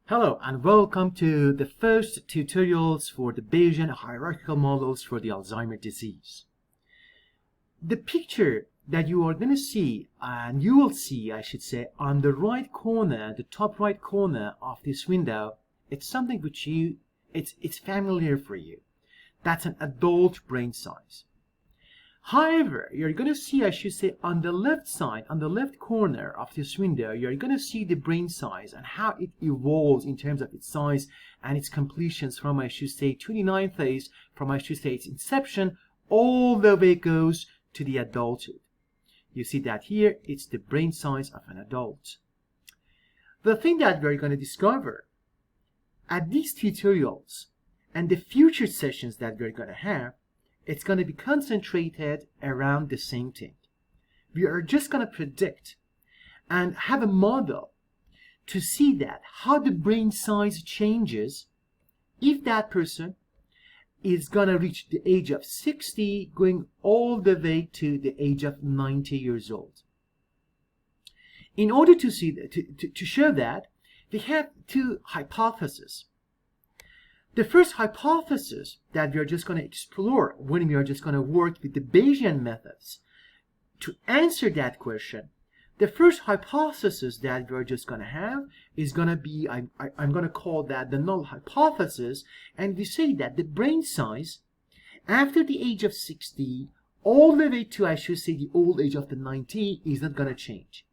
Hello and welcome to the first tutorials for the Bayesian hierarchical models for the Alzheimer disease. The picture that you are going to see, and you will see, I should say, on the right corner, the top right corner of this window, it's something which it's familiar for you. That's an adult brain size. However, you're going to see, I should say, on the left side, on the left corner of this window, you're going to see the brain size and how it evolves in terms of its size and its completions from, I should say, 29 phase, from, I should say, its inception, all the way goes to the adulthood. You see that here, it's the brain size of an adult. The thing that we're going to discover at these tutorials and the future sessions that we're going to have, it's going to be concentrated around the same thing. We are just going to predict and have a model to see that how the brain size changes if that person is going to reach the age of 60, going all the way to the age of 90 years old. In order to see that, to show that, we have two hypotheses. The first hypothesis that we are just going to explore when we are just going to work with the Bayesian methods to answer that question, the first hypothesis that we are just going to have is going to be, I'm going to call that the null hypothesis, and we say that the brain size after the age of 60 all the way to, I should say, the old age of the 90 is not going to change.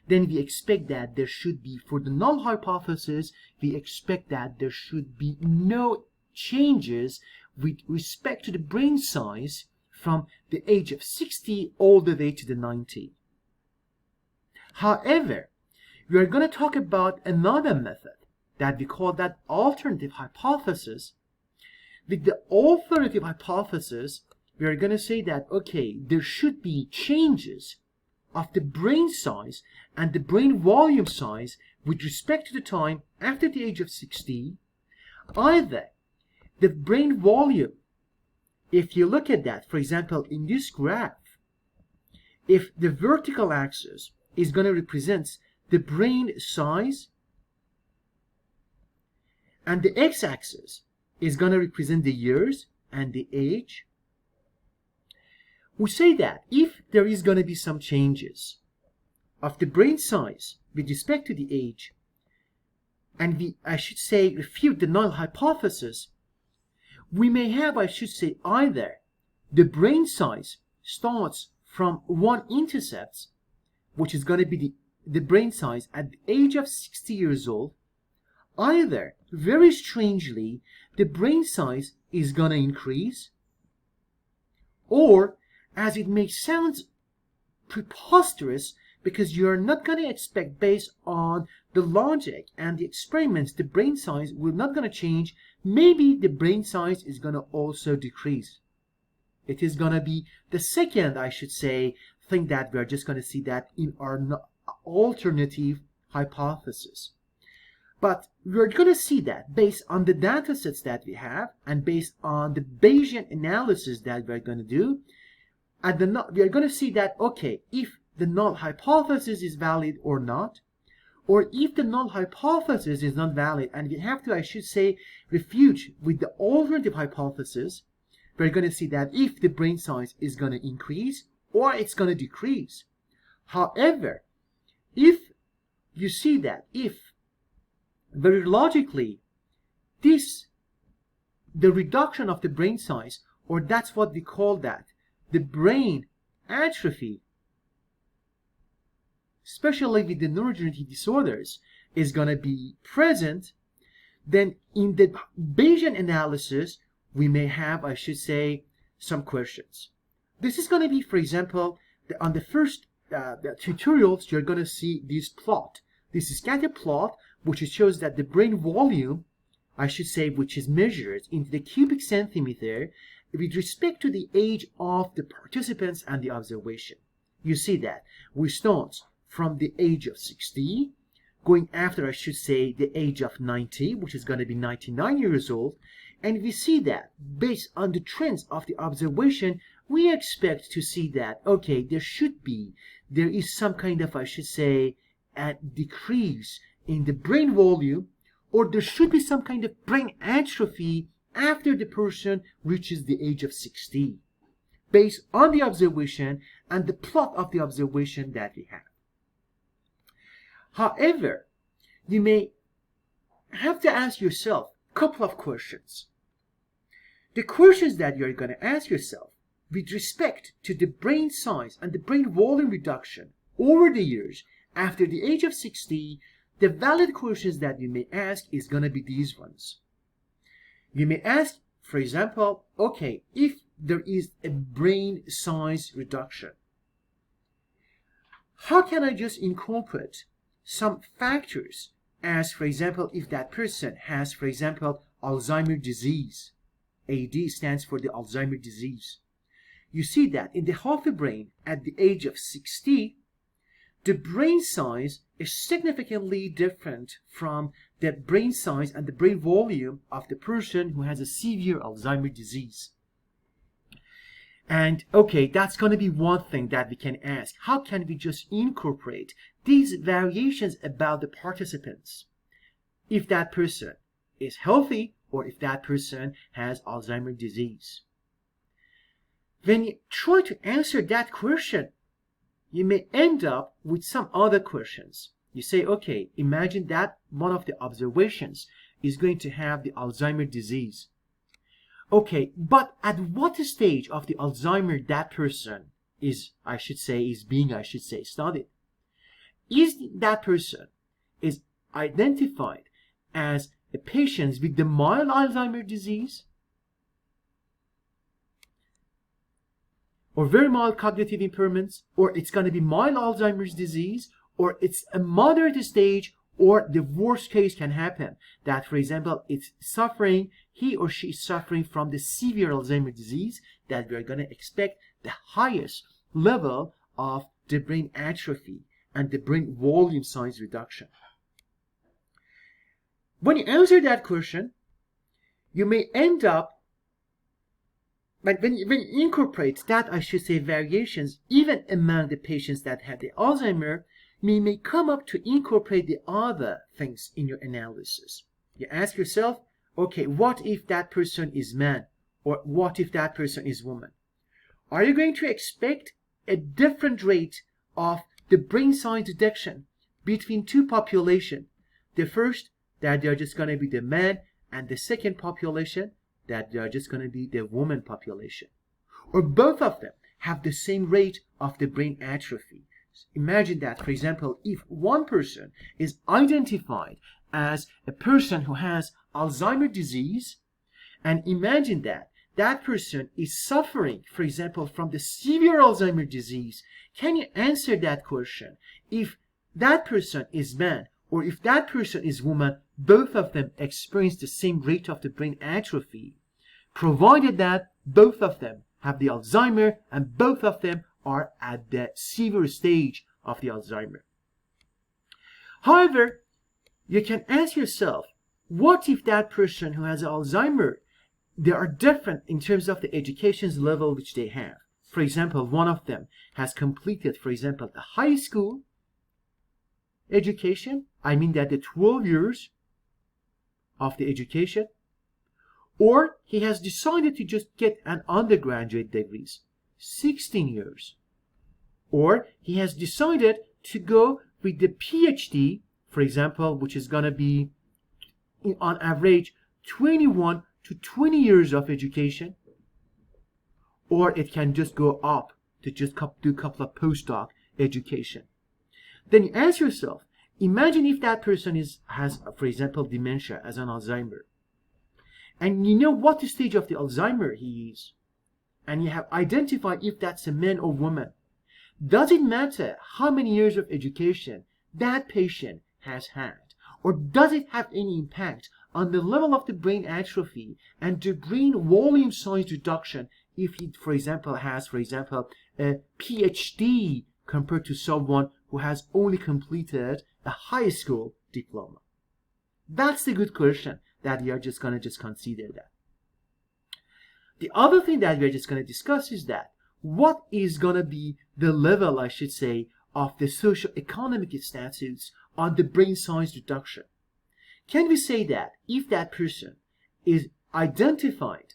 Then we expect that there should be, for the null hypothesis, we expect that there should be no changes with respect to the brain size from the age of 60 all the way to the 90. However, we are going to talk about another method that we call that alternative hypothesis. With the authoritative hypothesis, we are going to say that, okay, there should be changes of the brain size and the brain volume size with respect to the time after the age of 60, either the brain volume, if you look at that, for example, in this graph, if the vertical axis is going to represent the brain size and the x-axis is going to represent the years and the age, we say that if there is going to be some changes of the brain size with respect to the age, and we, I should say, refute the null hypothesis, we may have, I should say, either the brain size starts from one intercept, which is going to be the brain size at the age of 60 years old, either, very strangely, the brain size is going to increase, or as it may sound preposterous, because you're not going to expect, based on the logic and the experiments, the brain size will not going to change. Maybe the brain size is going to also decrease. It is going to be the second, I should say, thing that we're just going to see that in our alternative hypothesis. But we're going to see that based on the data sets that we have and based on the Bayesian analysis that we're going to do, we are going to see that, okay, if the null hypothesis is valid or not, or if the null hypothesis is not valid, and we have to, I should say, refute with the alternative hypothesis, we're going to see that if the brain size is going to increase or it's going to decrease. However, if you see that, if very logically the reduction of the brain size, or that's what we call that, the brain atrophy, especially with the neurodegenerative disorders, is going to be present, then in the Bayesian analysis, we may have, I should say, some questions. This is going to be, for example, on the first the tutorials, you're going to see this plot. This is scatter plot, which shows that the brain volume, I should say, which is measured into the cubic centimeter, with respect to the age of the participants and the observation. You see that we start from the age of 60, going after, I should say, the age of 90, which is going to be 99 years old, and we see that based on the trends of the observation, we expect to see that, okay, there is some kind of, I should say, a decrease in the brain volume, or there should be some kind of brain atrophy after the person reaches the age of 60, based on the observation and the plot of the observation that we have. However, you may have to ask yourself a couple of questions. The questions that you're going to ask yourself with respect to the brain size and the brain volume reduction over the years after the age of 60, the valid questions that you may ask is going to be these ones. You may ask, for example, okay, if there is a brain size reduction, how can I just incorporate some factors as, for example, if that person has, for example, Alzheimer's disease. AD stands for the Alzheimer's disease. You see that in the healthy brain at the age of 60, the brain size is significantly different from the brain size and the brain volume of the person who has a severe Alzheimer's disease. And okay, that's going to be one thing that we can ask. How can we just incorporate these variations about the participants if that person is healthy or if that person has Alzheimer's disease? When you try to answer that question, you may end up with some other questions. You say, okay, imagine that one of the observations is going to have the Alzheimer's disease. Okay, but at what stage of the Alzheimer that person is being studied? Is that person is identified as a patient with the mild Alzheimer's disease or very mild cognitive impairments, or it's going to be mild Alzheimer's disease, or it's a moderate stage, or the worst case can happen that, for example, he or she is suffering from the severe Alzheimer's disease, that we are going to expect the highest level of the brain atrophy and the brain volume size reduction. When you answer that question, you may end up, but when you incorporate that, variations, even among the patients that have the Alzheimer, you may come up to incorporate the other things in your analysis. You ask yourself, okay, what if that person is man? Or what if that person is woman? Are you going to expect a different rate of the brain size reduction between two populations? The first, that they are just going to be the man, and the second population, that they are just going to be the woman population. Or both of them have the same rate of the brain atrophy. Imagine that, for example, if one person is identified as a person who has Alzheimer's disease, and imagine that that person is suffering, for example, from the severe Alzheimer's disease, can you answer that question? If that person is man or if that person is woman, both of them experience the same rate of the brain atrophy, provided that both of them have the Alzheimer and both of them are at the severe stage of the Alzheimer. However, you can ask yourself, what if that person who has Alzheimer, they are different in terms of the education level which they have? For example, one of them has completed, for example, the high school education, I mean that the 12 years of the education, or he has decided to just get an undergraduate degree, 16 years. Or he has decided to go with the PhD, for example, which is going to be on average 21 to 20 years of education. Or it can just go up to just do a couple of postdoc education. Then you ask yourself, imagine if that person has, for example, dementia as an Alzheimer. And you know what stage of the Alzheimer he is. And you have identified if that's a man or woman. Does it matter how many years of education that patient has had? Or does it have any impact on the level of the brain atrophy and the brain volume size reduction if he, for example, has, a PhD compared to someone who has only completed a high school diploma? That's the good question that we are just going to consider that. The other thing that we are just going to discuss is that what is going to be the level, of the socio-economic status on the brain size reduction? can we say that if that person is identified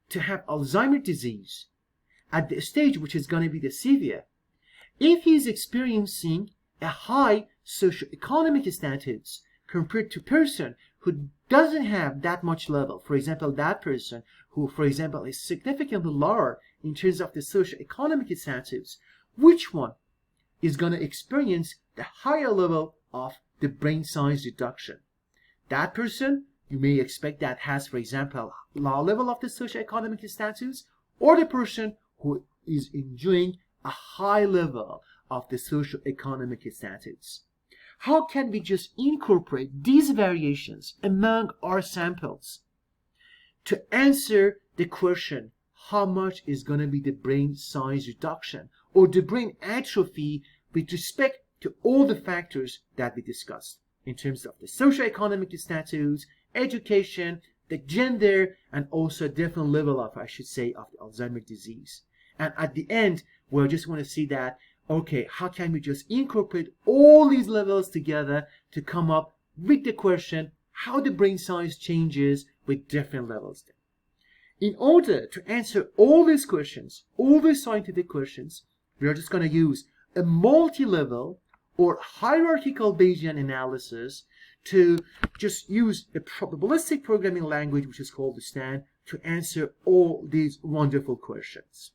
to have Alzheimer's disease at the stage which is going to be the severe, if he's experiencing a high socioeconomic status compared to a person who doesn't have that much level, for example, that person who, for example, is significantly lower in terms of the socioeconomic status, which one is going to experience the higher level of the brain size reduction? That person, you may expect that has, for example, low level of the socioeconomic status, or the person who is enjoying a high level of the socioeconomic status. How can we just incorporate these variations among our samples to answer the question, how much is going to be the brain size reduction or the brain atrophy with respect to all the factors that we discussed in terms of the socioeconomic status, education, the gender, and also a different level of, I should say, of the Alzheimer's disease. And at the end, we just want to see that, okay, how can we just incorporate all these levels together to come up with the question, how the brain size changes with different levels. In order to answer all these questions, all these scientific questions, we are just going to use a multi-level or hierarchical Bayesian analysis to just use a probabilistic programming language, which is called the STAN, to answer all these wonderful questions.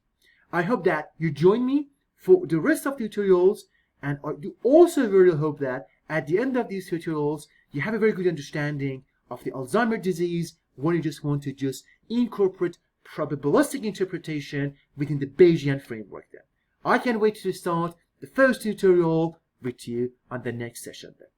I hope that you join me for the rest of the tutorials, and I do also really hope that at the end of these tutorials, you have a very good understanding of the Alzheimer's disease when you just want to just incorporate probabilistic interpretation within the Bayesian framework then. I can't wait to start the first tutorial with you on the next session then.